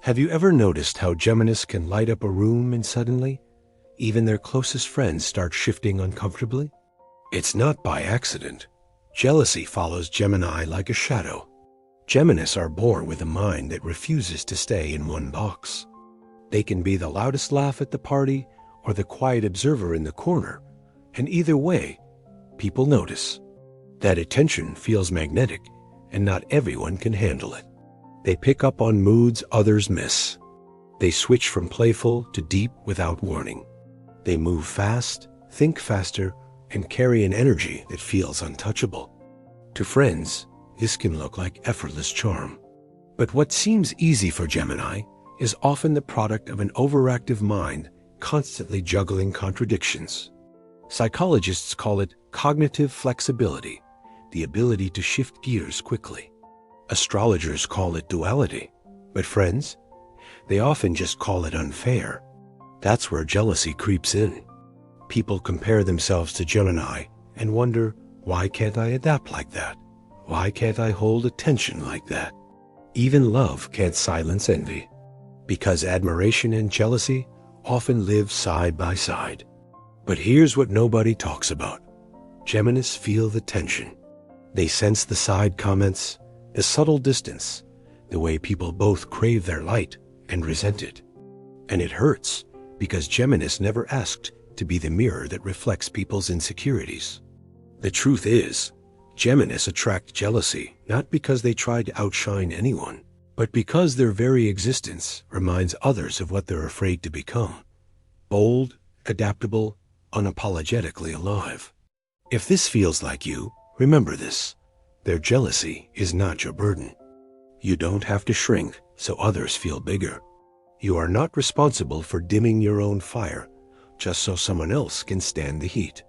Have you ever noticed how Geminis can light up a room and suddenly, even their closest friends start shifting uncomfortably? It's not by accident. Jealousy follows Gemini like a shadow. Geminis are born with a mind that refuses to stay in one box. They can be the loudest laugh at the party or the quiet observer in the corner, and either way, people notice. That attention feels magnetic, and not everyone can handle it. They pick up on moods others miss. They switch from playful to deep without warning. They move fast, think faster, and carry an energy that feels untouchable. To friends, this can look like effortless charm. But what seems easy for Gemini is often the product of an overactive mind constantly juggling contradictions. Psychologists call it cognitive flexibility, the ability to shift gears quickly. Astrologers call it duality, but friends, they often just call it unfair. That's where jealousy creeps in. People compare themselves to Gemini and wonder, why can't I adapt like that? Why can't I hold attention like that? Even love can't silence envy, because admiration and jealousy often live side by side. But here's what nobody talks about. Geminis feel the tension. They sense the side comments, the subtle distance, the way people both crave their light and resent it. And it hurts because Geminis never asked to be the mirror that reflects people's insecurities. The truth is, Geminis attract jealousy not because they try to outshine anyone, but because their very existence reminds others of what they're afraid to become. Bold, adaptable, unapologetically alive. If this feels like you, remember this. Their jealousy is not your burden. You don't have to shrink so others feel bigger. You are not responsible for dimming your own fire just so someone else can stand the heat.